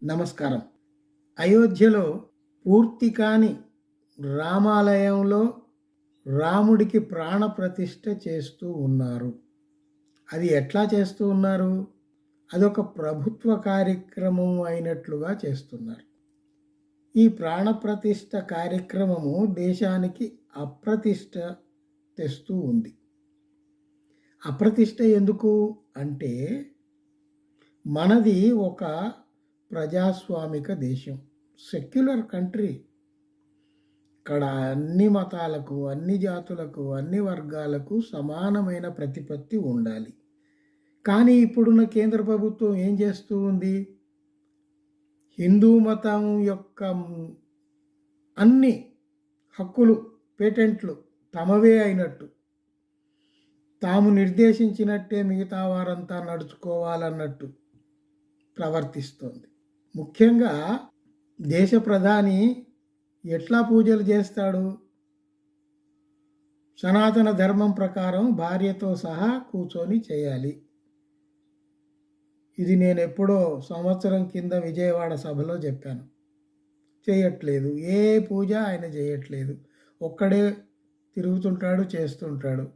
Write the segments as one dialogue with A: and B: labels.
A: నమస్కారం. అయోధ్యలో పూర్తి కాని రామాలయంలో రాముడికి ప్రాణప్రతిష్ఠ చేస్తూ ఉన్నారు. అది ఎట్లా చేస్తూ ఉన్నారు? అదొక ప్రభుత్వ కార్యక్రమం అయినట్లుగా చేస్తున్నారు. ఈ ప్రాణప్రతిష్ఠ కార్యక్రమము దేశానికి అప్రతిష్ట తెస్తూ ఉంది. అప్రతిష్ట ఎందుకు అంటే, మనది ఒక ప్రజాస్వామిక దేశం, సెక్యులర్ కంట్రీ. ఇక్కడ అన్ని మతాలకు, అన్ని జాతులకు, అన్ని వర్గాలకు సమానమైన ప్రతిపత్తి ఉండాలి. కానీ ఇప్పుడున్న కేంద్ర ప్రభుత్వం ఏం చేస్తూ ఉంది? హిందూ మతం యొక్క అన్ని హక్కులు, పేటెంట్లు తమవే అయినట్టు, తాము నిర్దేశించినట్టే మిగతా వారంతా నడుచుకోవాలన్నట్టు ప్రవర్తిస్తోంది. ముఖ్యంగా దేశ ప్రధాని ఎట్లా పూజలు చేస్తాడు? సనాతన ధర్మం ప్రకారం భార్యతో సహా కూర్చొని చేయాలి. ఇది నేను ఎప్పుడో సంవత్సరం కింద విజయవాడ సభలో చెప్పాను. చేయట్లేదు, ఏ పూజ ఆయన చేయట్లేదు, ఒక్కడే తిరుగుతుంటాడు, చేస్తుంటాడు.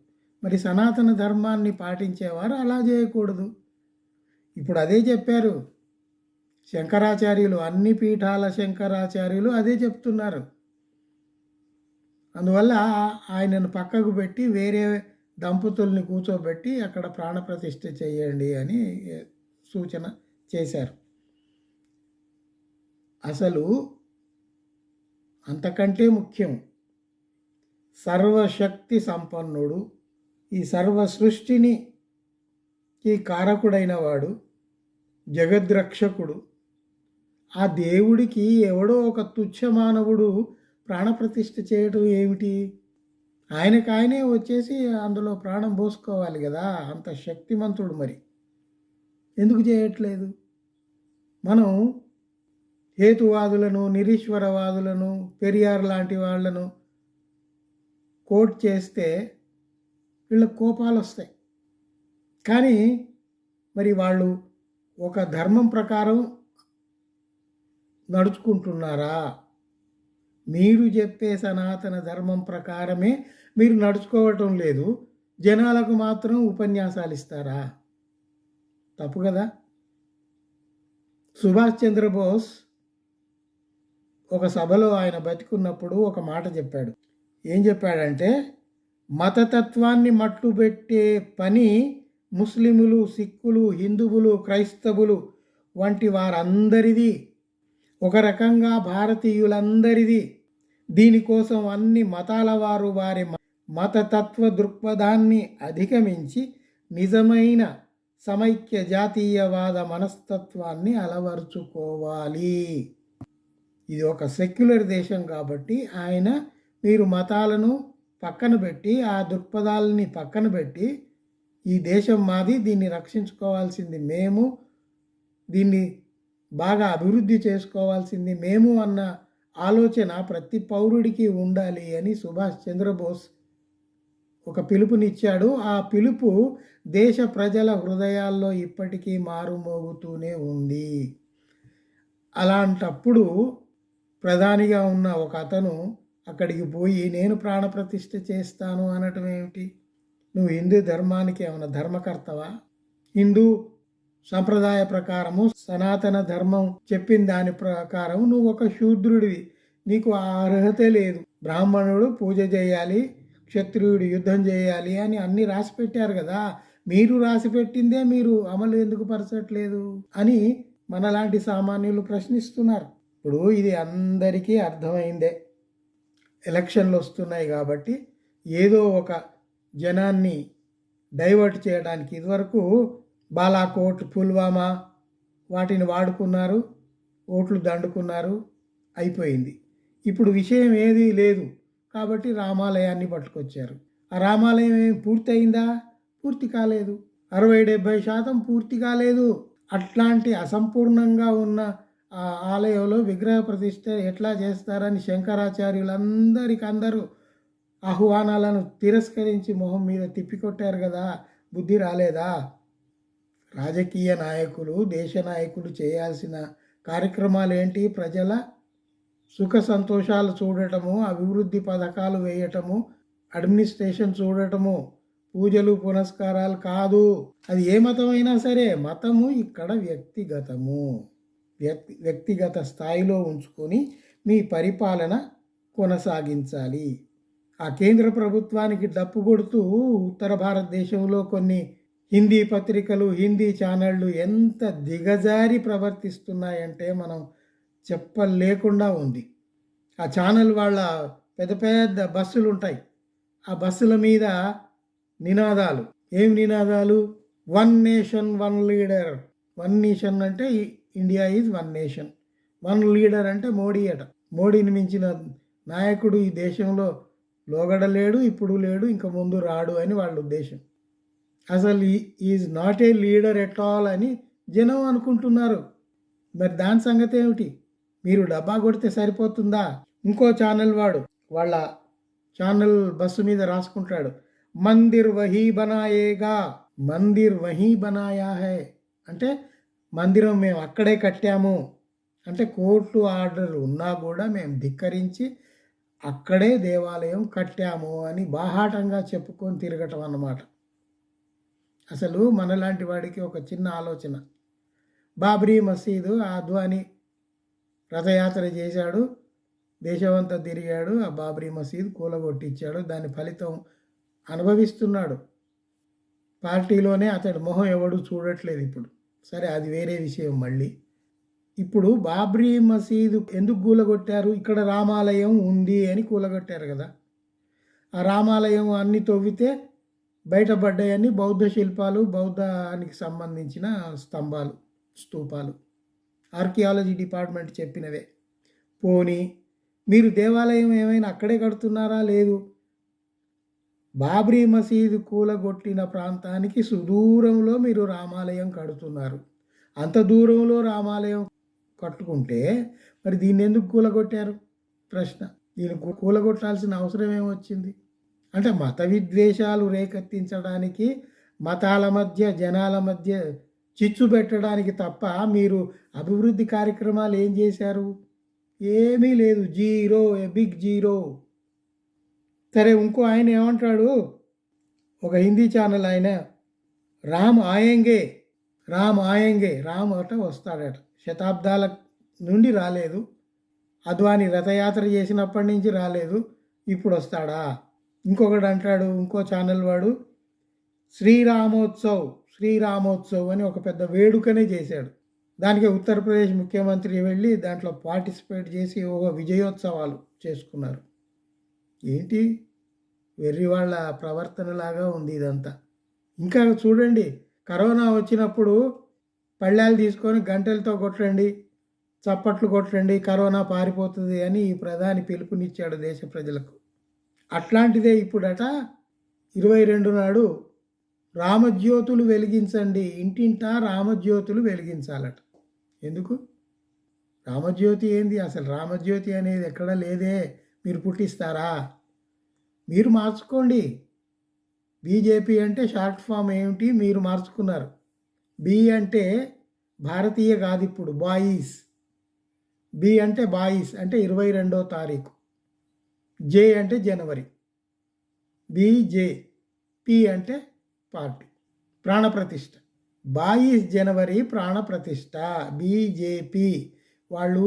A: మరి సనాతన ధర్మాన్ని పాటించేవారు అలా చేయకూడదు. ఇప్పుడు అదే చెప్పారు శంకరాచార్యులు, అన్ని పీఠాల శంకరాచార్యులు అదే చెప్తున్నారు. అందువల్ల ఆయనను పక్కకు పెట్టి వేరే దంపతుల్ని కూర్చోబెట్టి అక్కడ ప్రాణప్రతిష్ఠ చేయండి అని సూచన చేశారు. అసలు అంతకంటే ముఖ్యం, సర్వశక్తి సంపన్నుడు, ఈ సర్వ సృష్టిని ఈ కారకుడైన వాడు, జగద్రక్షకుడు, ఆ దేవుడికి ఎవడో ఒక తుచ్చ మానవుడు ప్రాణప్రతిష్ఠ చేయడం ఏమిటి? ఆయనకాయనే వచ్చేసి అందులో ప్రాణం పోసుకోవాలి కదా, అంత శక్తిమంతుడు. మరి ఎందుకు చేయట్లేదు? మనం హేతువాదులను, నిరీశ్వరవాదులను, పెరియార్ లాంటి వాళ్లను కోట్ చేస్తే వీళ్ళకి కోపాలు వస్తాయి. కానీ మరి వాళ్ళు ఒక ధర్మం ప్రకారం నడుచుకుంటున్నారా? మీరు చెప్పే సనాతన ధర్మం ప్రకారమే మీరు నడుచుకోవటం లేదు, జనాలకు మాత్రం ఉపన్యాసాలు ఇస్తారా? తప్పు కదా. సుభాష్ చంద్రబోస్ ఒక సభలో ఆయన బతికున్నప్పుడు ఒక మాట చెప్పాడు. ఏం చెప్పాడంటే, మతతత్వాన్ని మట్టుబెట్టే పని ముస్లిములు, సిక్కులు, హిందువులు, క్రైస్తవులు వంటి వారందరిది, ఒక రకంగా భారతీయులందరిది. దీనికోసం అన్ని మతాల వారు వారి మతతత్వ దృక్పథాన్ని అధిగమించి నిజమైన సమైక్య జాతీయవాద మనస్తత్వాన్ని అలవరుచుకోవాలి. ఇది ఒక సెక్యులర్ దేశం కాబట్టి ఆయన, మీరు మతాలను పక్కన పెట్టి, ఆ దృక్పథాలని పక్కన పెట్టి, ఈ దేశం మాది, దీన్ని రక్షించుకోవాల్సింది మేము, దీన్ని బాగా అభివృద్ధి చేసుకోవాల్సింది మేము అన్న ఆలోచన ప్రతి పౌరుడికి ఉండాలి అని సుభాష్ చంద్రబోస్ ఒక పిలుపునిచ్చాడు. ఆ పిలుపు దేశ ప్రజల హృదయాల్లో ఇప్పటికీ మారుమోగుతూనే ఉంది. అలాంటప్పుడు ప్రధానిగా ఉన్న ఒక అతను అక్కడికి పోయి నేను ప్రాణప్రతిష్ఠ చేస్తాను అనటం ఏమిటి? నువ్వు హిందూ ధర్మానికి ఏమైనా ధర్మకర్తవా? హిందూ సంప్రదాయ ప్రకారము, సనాతన ధర్మం చెప్పిన దాని ప్రకారం నువ్వు ఒక శూద్రుడివి, నీకు ఆ అర్హతే లేదు. బ్రాహ్మణుడు పూజ చేయాలి, క్షత్రియుడు యుద్ధం చేయాలి అని అన్నీ రాసి పెట్టారు కదా, మీరు రాసి పెట్టిందే మీరు అమలు ఎందుకు పరచట్లేదు అని మనలాంటి సామాన్యులు ప్రశ్నిస్తున్నారు. ఇప్పుడు ఇది అందరికీ అర్థమైందే. ఎలక్షన్లు వస్తున్నాయి కాబట్టి ఏదో ఒక జనాన్ని డైవర్ట్ చేయడానికి ఇదివరకు బాలాకోట్, పుల్వామా వాటిని వాడుకున్నారు, ఓట్లు దండుకున్నారు, అయిపోయింది. ఇప్పుడు విషయం ఏదీ లేదు కాబట్టి రామాలయాన్ని పట్టుకొచ్చారు. ఆ రామాలయం ఏం పూర్తయిందా? పూర్తి కాలేదు. 60-70% పూర్తి కాలేదు. అట్లాంటి అసంపూర్ణంగా ఉన్న ఆ ఆలయంలో విగ్రహ ప్రతిష్ఠ ఎట్లా చేస్తారని శంకరాచార్యులందరూ ఆహ్వానాలను తిరస్కరించి మొహం మీద తిప్పికొట్టారు కదా. బుద్ధి రాలేదా? రాజకీయ నాయకులు, దేశ నాయకులు చేయాల్సిన కార్యక్రమాలు ఏంటి? ప్రజల సుఖ సంతోషాలు చూడటము, అభివృద్ధి పథకాలు వేయటము, అడ్మినిస్ట్రేషన్ చూడటము, పూజలు పునస్కారాలు కాదు. అది ఏ మతమైనా సరే, మతము ఇక్కడ వ్యక్తిగతము. వ్యక్తిగత స్థాయిలో ఉంచుకొని మీ పరిపాలన కొనసాగించాలి. ఆ కేంద్ర ప్రభుత్వానికి డప్పు కొడుతూ ఉత్తర భారతదేశంలో కొన్ని హిందీ పత్రికలు, హిందీ ఛానళ్ళు ఎంత దిగజారి ప్రవర్తిస్తున్నాయంటే మనం చెప్పలేకుండా ఉంది. ఆ ఛానల్ వాళ్ళ పెద్ద పెద్ద బస్సులు ఉంటాయి. ఆ బస్సుల మీద నినాదాలు. ఏం నినాదాలు? One nation one leader. One nation అంటే India is one nation. One leader అంటే మోడీ అట. మోడీని మించిన నాయకుడు ఈ దేశంలో లోగడలేడు, ఇప్పుడు లేడు, ఇంకా ముందు రాడు అని వాళ్ళ ఉద్దేశం. అసలు is not a leader at all అని జనం అనుకుంటున్నారు. మరి దాని సంగతి ఏమిటి? మీరు డబ్బా కొడితే సరిపోతుందా? ఇంకో ఛానల్ వాడు వాళ్ళ ఛానల్ బస్సు మీద రాసుకుంటాడు, మందిర్ వహీ బనాయేగా, మందిర్ వహీ బనాయా హై. అంటే మందిరం మేము అక్కడే కట్టాము. అంటే కోర్టు ఆర్డర్ ఉన్నా కూడా మేము ధిక్కరించి అక్కడే దేవాలయం కట్టాము అని బాహాటంగా చెప్పుకొని తిరగటం అన్నమాట. అసలు మనలాంటి వాడికి ఒక చిన్న ఆలోచన. బాబ్రీ మసీదు అద్వానీ రథయాత్ర చేశాడు, దేశమంతా తిరిగాడు, ఆ బాబ్రీ మసీదు కూలగొట్టించాడు. దాని ఫలితం అనుభవిస్తున్నాడు. పార్టీలోనే అతడి మొహం ఎవడు చూడట్లేదు ఇప్పుడు. సరే, అది వేరే విషయం. మళ్ళీ ఇప్పుడు బాబ్రీ మసీదు ఎందుకు కూలగొట్టారు? ఇక్కడ రామాలయం ఉంది అని కూలగొట్టారు కదా. ఆ రామాలయం అన్ని తవ్వితే బయటపడ్డాయని బౌద్ధ శిల్పాలు, బౌద్ధానికి సంబంధించిన స్తంభాలు, స్తూపాలు. Archaeology department చెప్పినవే. పోనీ మీరు దేవాలయం ఏమైనా అక్కడే కడుతున్నారా? లేదు. బాబ్రీ మసీదు కూలగొట్టిన ప్రాంతానికి సుదూరంలో మీరు రామాలయం కడుతున్నారు. అంత దూరంలో రామాలయం కట్టుకుంటే మరి దీన్ని ఎందుకు కూలగొట్టారు? ప్రశ్న. దీన్ని కూలగొట్టాల్సిన అవసరం ఏమొచ్చింది? అంటే మత విద్వేషాలు రేకెత్తించడానికి, మతాల మధ్య, జనాల మధ్య చిచ్చు పెట్టడానికి తప్ప మీరు అభివృద్ధి కార్యక్రమాలు ఏం చేశారు? ఏమీ లేదు. Zero, a big zero. సరే, ఇంకో ఆయన ఏమంటాడు? ఒక హిందీ ఛానల్ ఆయన, రామ్ ఆయేంగే, రామ్ ఆయేంగే, రామ్ అట వస్తాడట. శతాబ్దాల నుండి రాలేదు. అద్వానీ రథయాత్ర చేసినప్పటి నుంచి రాలేదు, ఇప్పుడు వస్తాడా? ఇంకొకడు అంటాడు, ఇంకో ఛానల్ వాడు, శ్రీరామోత్సవ్, శ్రీరామోత్సవ్ అని ఒక పెద్ద వేడుకనే చేశాడు. దానికి ఉత్తరప్రదేశ్ ముఖ్యమంత్రి వెళ్ళి దాంట్లో పార్టిసిపేట్ చేసి విజయోత్సవాలు చేసుకున్నారు. ఏంటి వెర్రి వాళ్ళ ప్రవర్తనలాగా ఉంది ఇదంతా. ఇంకా చూడండి, కరోనా వచ్చినప్పుడు పళ్ళాలు తీసుకొని గంటలతో కొట్టండి, చప్పట్లు కొట్టండి, కరోనా పారిపోతుంది అని ఈ ప్రధాని పిలుపునిచ్చాడు దేశ ప్రజలకు. అట్లాంటిదే ఇప్పుడట 22 నాడు రామజ్యోతులు వెలిగించండి, ఇంటింటా రామజ్యోతులు వెలిగించాలట. ఎందుకు? రామజ్యోతి ఏంది? అసలు రామజ్యోతి అనేది ఎక్కడా లేదే. మీరు పుట్టిస్తారా? మీరు మార్చుకోండి. బీజేపీ అంటే షార్ట్ ఫామ్ ఏమిటి? మీరు మార్చుకున్నారు. బి అంటే భారతీయ కాదు, ఇప్పుడు బాయిస్. బి అంటే బాయిస్ అంటే 22వ తారీఖు. జే అంటే జనవరి. బీజే. పి అంటే పార్టీ, ప్రాణప్రతిష్ఠ. 22 జనవరి ప్రాణప్రతిష్ఠ. బీజేపీ వాళ్ళు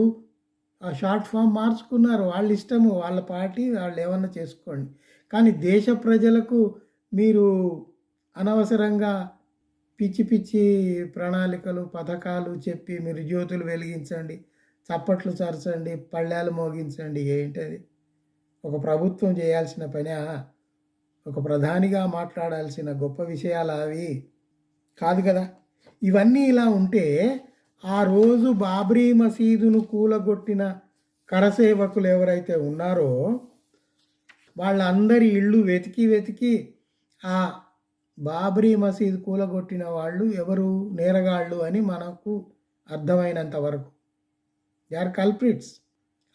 A: ఆ షార్ట్ ఫామ్ మార్చుకున్నారు. వాళ్ళ ఇష్టము, వాళ్ళ పార్టీ, వాళ్ళు ఏమన్నా చేసుకోండి. కానీ దేశ ప్రజలకు మీరు అనవసరంగా పిచ్చి పిచ్చి ప్రణాళికలు, పథకాలు చెప్పి మీరు జ్యోతులు వెలిగించండి, చప్పట్లు చరచండి, పళ్ళాలు మోగించండి. ఏంటది? ఒక ప్రభుత్వం చేయాల్సిన పని, ఒక ప్రధానిగా మాట్లాడాల్సిన గొప్ప విషయాలు అవి కాదు కదా. ఇవన్నీ ఇలా ఉంటే ఆ రోజు బాబ్రీ మసీదును కూలగొట్టిన కరసేవకులు ఎవరైతే ఉన్నారో వాళ్ళందరి ఇళ్ళు వెతికి వెతికి ఆ బాబ్రీ మసీదు కూలగొట్టిన వాళ్ళు ఎవరు నేరగాళ్ళు అని మనకు అర్థమైనంత వరకు దే ఆర్ కల్ప్రిట్స్.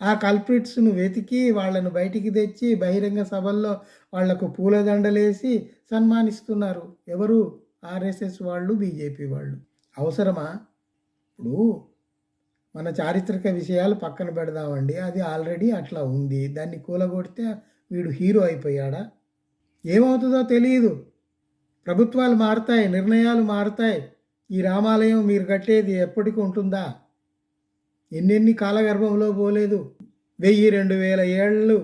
A: ఆ కల్ప్రిట్స్ను వెతికి వాళ్ళను బయటికి తెచ్చి బహిరంగ సభల్లో వాళ్లకు పూలదండలేసి సన్మానిస్తున్నారు. ఎవరు? ఆర్ఎస్ఎస్ వాళ్ళు, బీజేపీ వాళ్ళు. అవసరమా? ఇప్పుడు మన చారిత్రక విషయాలు పక్కన పెడదామండి. అది ఆల్రెడీ అట్లా ఉంది. దాన్ని కూలగొడితే వీడు హీరో అయిపోయాడా? ఏమవుతుందో తెలీదు. ప్రభుత్వాలు మారతాయి, నిర్ణయాలు మారతాయి. ఈ రామాలయం మీరు కట్టేది ఎప్పటికి ఉంటుందా? ఎన్నెన్ని కాలగర్భంలో పోలేదు. 1000, 2000 ఏళ్ళు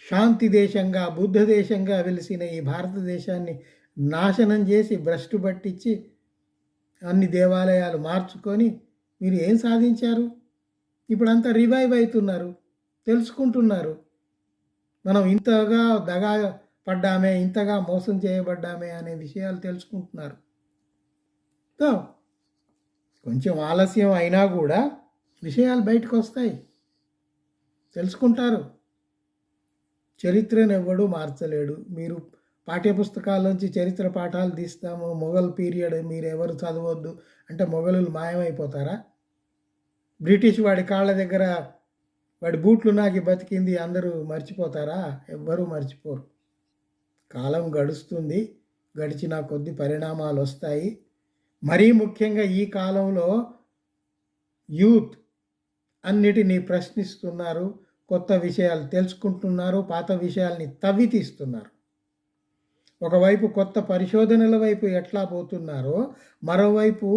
A: శాంతి దేశంగా, బుద్ధ దేశంగా వెలిసిన ఈ భారతదేశాన్ని నాశనం చేసి, భ్రష్టు పట్టించి, అన్ని దేవాలయాలు మార్చుకొని మీరు ఏం సాధించారు? ఇప్పుడంతా రివైవ్ అవుతున్నారు, తెలుసుకుంటున్నారు. మనం ఇంతగా దగా పడ్డామే, ఇంతగా మోసం చేయబడ్డామే అనే విషయాలు తెలుసుకుంటున్నారు. సో కొంచెం ఆలస్యం అయినా కూడా విషయాలు బయటకు వస్తాయి, తెలుసుకుంటారు. చరిత్రను ఎవ్వడూ మార్చలేడు. మీరు పాఠ్యపుస్తకాల్లోంచి చరిత్ర పాఠాలు తీస్తాము, మొఘల్ పీరియడ్ మీరు ఎవరు చదవద్దు అంటే మొఘలులు మాయమైపోతారా? బ్రిటిష్ వాడి కాళ్ళ దగ్గర వాడి బూట్లు నాకి బతికింది అందరూ మర్చిపోతారా? ఎవ్వరూ మర్చిపోరు. కాలం గడుస్తుంది, గడిచిన కొద్ది పరిణామాలు వస్తాయి. మరీ ముఖ్యంగా ఈ కాలంలో యూత్ అన్నిటినీ ప్రశ్నిస్తున్నారు, కొత్త విషయాలు తెలుసుకుంటున్నారు, పాత విషయాల్ని తవ్వి తీస్తున్నారు. ఒకవైపు కొత్త పరిశోధనల వైపు ఎట్లా పోతున్నారో, మరోవైపు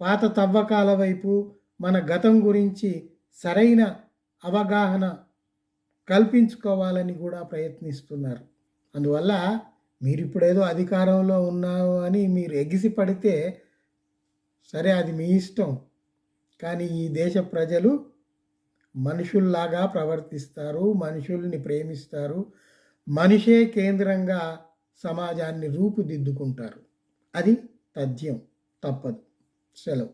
A: పాత తవ్వకాల వైపు మన గతం గురించి సరైన అవగాహన కల్పించుకోవాలని కూడా ప్రయత్నిస్తున్నారు. అందువల్ల మీరు ఇప్పుడేదో అధికారంలో ఉన్నావు అని మీరు ఎగిసి పడితే సరే, అది మీ ఇష్టం. కానీ ఈ దేశ ప్రజలు మనుషుల్లాగా ప్రవర్తిస్తారు, మనుషుల్ని ప్రేమిస్తారు, మనిషే కేంద్రంగా సమాజాన్ని రూపుదిద్దుకుంటారు. అది తథ్యం, తప్పదు. సెలవు.